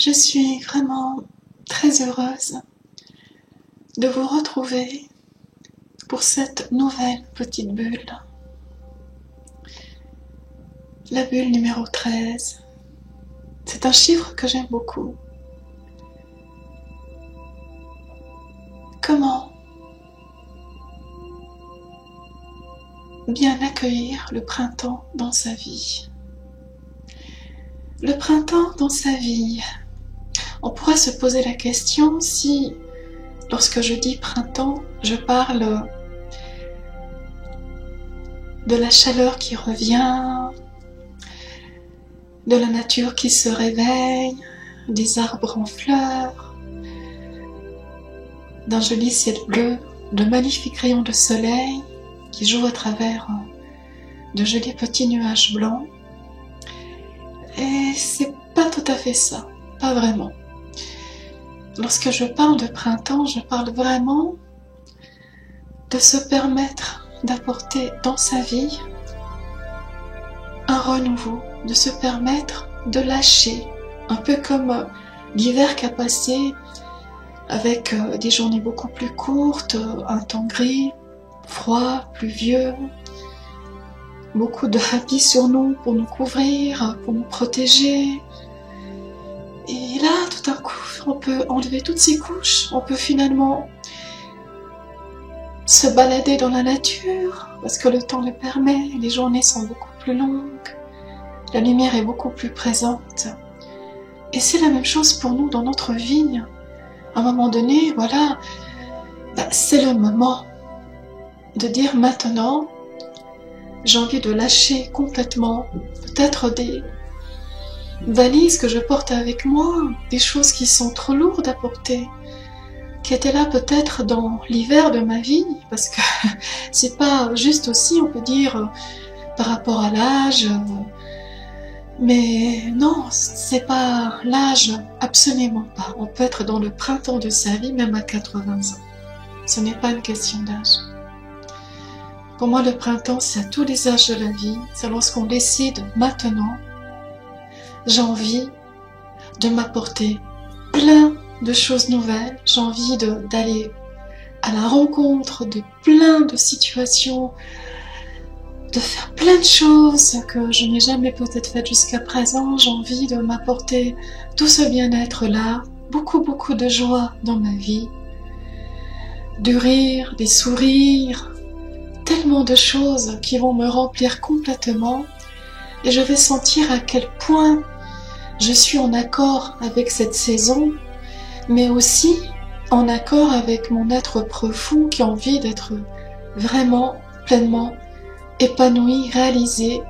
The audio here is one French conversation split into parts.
Je suis vraiment très heureuse de vous retrouver pour cette nouvelle petite bulle. La bulle numéro 13. C'est un chiffre que j'aime beaucoup. Comment bien accueillir le printemps dans sa vie? Le printemps dans sa vie. On pourrait se poser la question si, lorsque je dis printemps, je parle de la chaleur qui revient, de la nature qui se réveille, des arbres en fleurs, d'un joli ciel bleu, de magnifiques rayons de soleil qui jouent à travers de jolis petits nuages blancs. Et c'est pas tout à fait ça, pas vraiment. Lorsque je parle de printemps, je parle vraiment de se permettre d'apporter dans sa vie un renouveau, de se permettre de lâcher, un peu comme l'hiver qui a passé avec des journées beaucoup plus courtes, un temps gris, froid, pluvieux, beaucoup de habits sur nous pour nous couvrir, pour nous protéger. Et là, tout d'un coup, on peut enlever toutes ces couches, on peut finalement se balader dans la nature, parce que le temps le permet, les journées sont beaucoup plus longues, la lumière est beaucoup plus présente. Et c'est la même chose pour nous dans notre vie. À un moment donné, voilà, c'est le moment de dire maintenant, j'ai envie de lâcher complètement, peut-être des valises que je porte avec moi, des choses qui sont trop lourdes à porter, qui étaient là peut-être dans l'hiver de ma vie, parce que c'est pas juste aussi, on peut dire, par rapport à l'âge, mais non, c'est pas l'âge, absolument pas. On peut être dans le printemps de sa vie, même à 80 ans. Ce n'est pas une question d'âge. Pour moi, le printemps, c'est à tous les âges de la vie. C'est lorsqu'on décide maintenant, j'ai envie de m'apporter plein de choses nouvelles. J'ai envie d'aller à la rencontre de plein de situations, de faire plein de choses que je n'ai jamais peut-être faites jusqu'à présent. J'ai envie de m'apporter tout ce bien-être-là, beaucoup de joie dans ma vie, du rire, des sourires, tellement de choses qui vont me remplir complètement, et je vais sentir à quel point je suis en accord avec cette saison, mais aussi en accord avec mon être profond qui a envie d'être vraiment pleinement épanoui, réalisé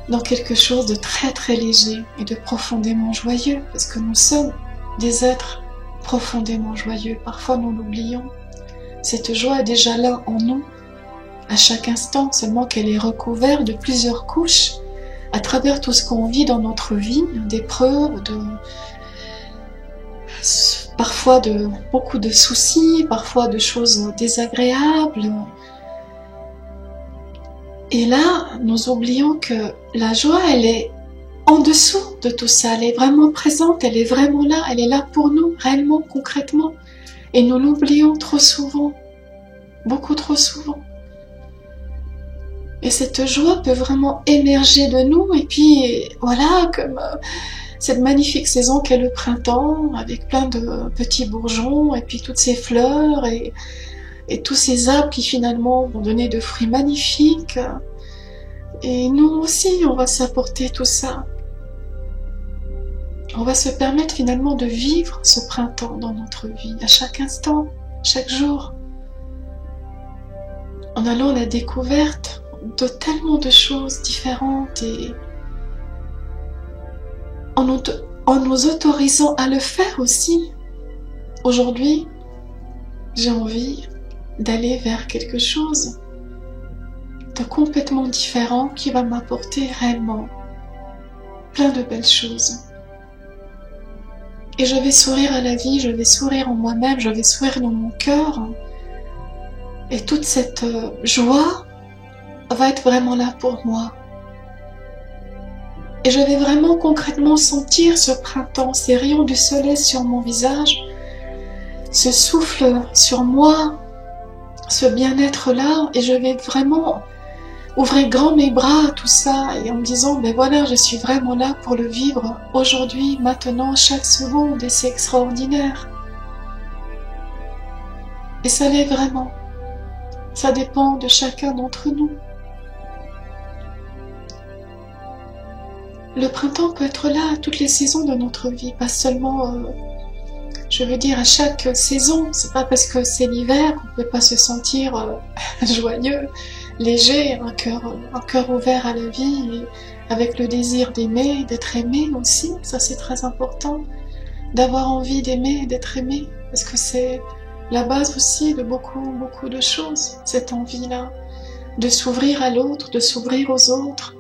dans quelque chose de très léger et de profondément joyeux, parce que nous sommes des êtres profondément joyeux. Parfois nous l'oublions. Cette joie est déjà là en nous, à chaque instant, seulement qu'elle est recouverte de plusieurs couches à travers tout ce qu'on vit dans notre vie, d'épreuves, parfois de beaucoup de soucis, parfois de choses désagréables. Et là, nous oublions que la joie, elle est en dessous de tout ça, elle est vraiment présente, elle est vraiment là, elle est là pour nous, réellement, concrètement. Et nous l'oublions trop souvent, beaucoup trop souvent. Et cette joie peut vraiment émerger de nous, et puis voilà, comme cette magnifique saison qu'est le printemps, avec plein de petits bourgeons, et puis toutes ces fleurs, et tous ces arbres qui finalement vont donner de fruits magnifiques. Et nous aussi, on va s'apporter tout ça. On va se permettre finalement de vivre ce printemps dans notre vie, à chaque instant, chaque jour, en allant à la découverte de tellement de choses différentes et en nous autorisant à le faire aussi. Aujourd'hui, j'ai envie d'aller vers quelque chose de complètement différent qui va m'apporter réellement plein de belles choses. Et je vais sourire à la vie, je vais sourire en moi-même, je vais sourire dans mon cœur. Et toute cette joie va être vraiment là pour moi. Et je vais vraiment concrètement sentir ce printemps, ces rayons du soleil sur mon visage, ce souffle sur moi, ce bien-être-là, et je vais vraiment ouvrir grand mes bras à tout ça, et en me disant, ben voilà, je suis vraiment là pour le vivre aujourd'hui, maintenant, chaque seconde, et c'est extraordinaire. Et ça l'est vraiment. Ça dépend de chacun d'entre nous. Le printemps peut être là à toutes les saisons de notre vie, pas seulement, je veux dire, à chaque saison. C'est pas parce que c'est l'hiver qu'on peut pas se sentir joyeux, léger, un cœur ouvert à la vie, et avec le désir d'aimer, d'être aimé aussi. Ça, c'est très important, d'avoir envie d'aimer et d'être aimé, parce que c'est la base aussi de beaucoup de choses, cette envie-là, de s'ouvrir à l'autre, de s'ouvrir aux autres,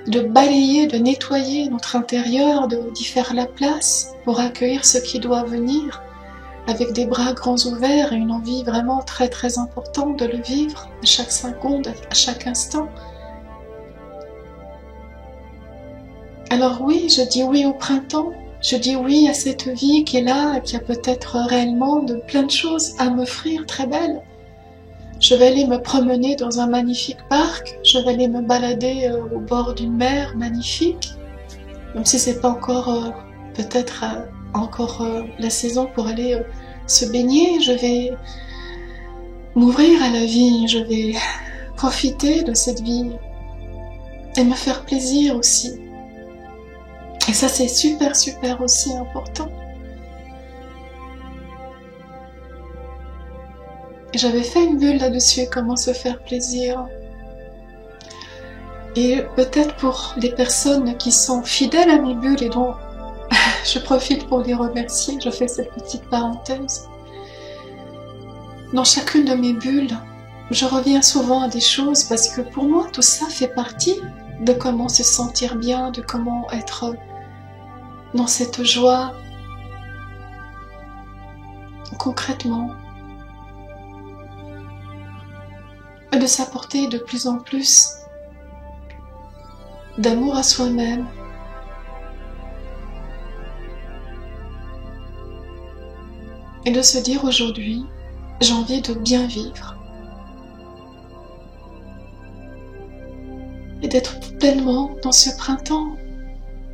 de balayer, de nettoyer notre intérieur, d'y faire la place pour accueillir ce qui doit venir, avec des bras grands ouverts et une envie vraiment très importante de le vivre à chaque seconde, à chaque instant. Alors oui, je dis oui au printemps, je dis oui à cette vie qui est là, qui a peut-être réellement de plein de choses à m'offrir très belles. Je vais aller me promener dans un magnifique parc, je vais aller me balader au bord d'une mer magnifique, même si c'est pas encore peut-être encore la saison pour aller se baigner. Je vais m'ouvrir à la vie, je vais profiter de cette vie et me faire plaisir aussi. Et ça, c'est super aussi important. Et j'avais fait une bulle là-dessus, comment se faire plaisir. Et peut-être pour les personnes qui sont fidèles à mes bulles et dont je profite pour les remercier, je fais cette petite parenthèse. Dans chacune de mes bulles, je reviens souvent à des choses parce que pour moi, tout ça fait partie de comment se sentir bien, de comment être dans cette joie concrètement. Et de s'apporter de plus en plus d'amour à soi-même. Et de se dire aujourd'hui, j'ai envie de bien vivre. Et d'être pleinement dans ce printemps.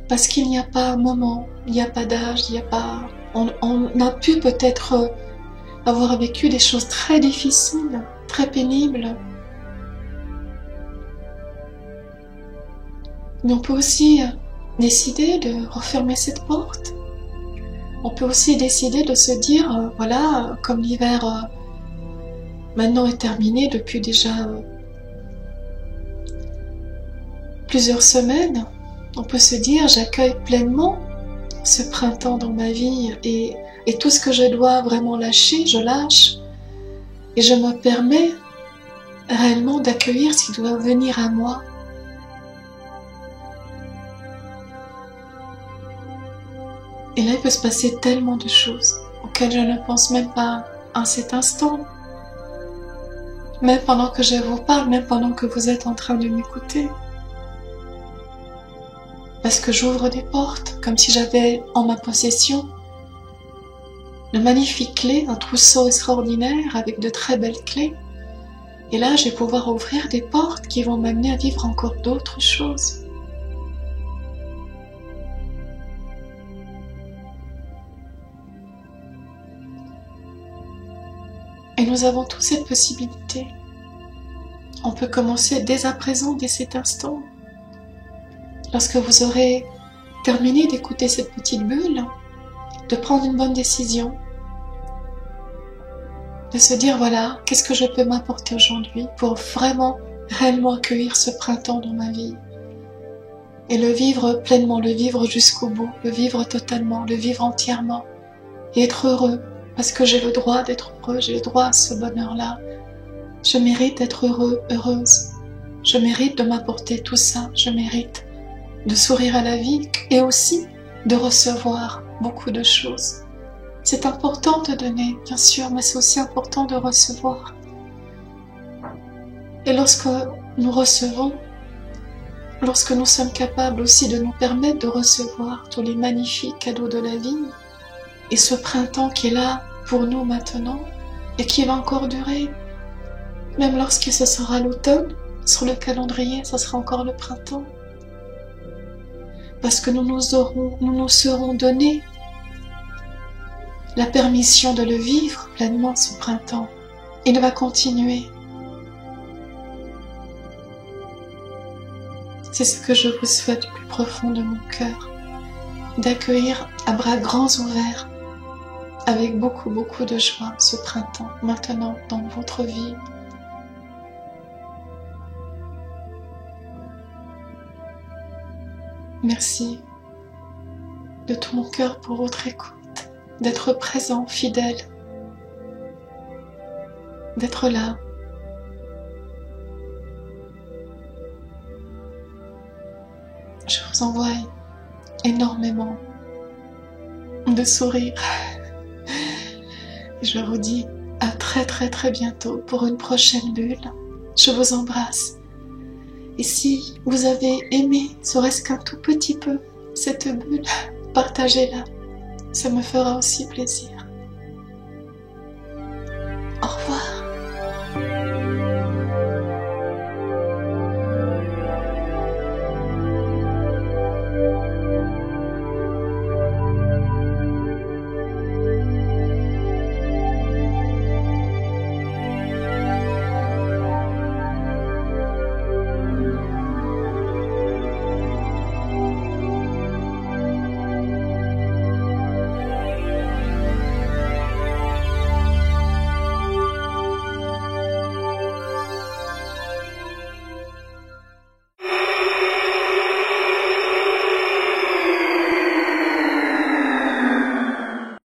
Parce qu'il n'y a pas un moment, il n'y a pas d'âge, il n'y a pas... On a pu peut-être avoir vécu des choses très difficiles, très pénibles. Mais on peut aussi décider de refermer cette porte. On peut aussi décider de se dire, voilà, comme l'hiver maintenant est terminé depuis déjà plusieurs semaines, on peut se dire, j'accueille pleinement ce printemps dans ma vie et tout ce que je dois vraiment lâcher, je lâche. Et je me permets réellement d'accueillir ce qui doit venir à moi. Et là, il peut se passer tellement de choses auxquelles je ne pense même pas à cet instant. Même pendant que je vous parle, même pendant que vous êtes en train de m'écouter. Parce que j'ouvre des portes, comme si j'avais en ma possession de magnifiques clés, un trousseau extraordinaire avec de très belles clés. Et là, je vais pouvoir ouvrir des portes qui vont m'amener à vivre encore d'autres choses. Et nous avons tous cette possibilité. On peut commencer dès à présent, dès cet instant. Lorsque vous aurez terminé d'écouter cette petite bulle, de prendre une bonne décision, de se dire voilà, qu'est-ce que je peux m'apporter aujourd'hui pour vraiment, réellement accueillir ce printemps dans ma vie et le vivre pleinement, le vivre jusqu'au bout, le vivre totalement, le vivre entièrement et être heureux parce que j'ai le droit d'être heureux, j'ai le droit à ce bonheur-là. Je mérite d'être heureux, heureuse. Je mérite de m'apporter tout ça, je mérite de sourire à la vie et aussi de recevoir beaucoup de choses. C'est important de donner, bien sûr, mais c'est aussi important de recevoir. Et lorsque nous recevons, lorsque nous sommes capables aussi de nous permettre de recevoir tous les magnifiques cadeaux de la vie, et ce printemps qui est là pour nous maintenant, et qui va encore durer, même lorsque ce sera l'automne, sur le calendrier, ce sera encore le printemps. Parce que nous nous serons donné la permission de le vivre pleinement ce printemps. Il va continuer. C'est ce que je vous souhaite du plus profond de mon cœur, d'accueillir à bras grands ouverts, avec beaucoup de joie ce printemps, maintenant dans votre vie. Merci de tout mon cœur pour votre écoute, d'être présent, fidèle, d'être là. Je vous envoie énormément de sourires. Je vous dis à très bientôt pour une prochaine bulle. Je vous embrasse. Et si vous avez aimé, serait-ce qu'un tout petit peu, cette bulle, partagez-la. Ça me fera aussi plaisir.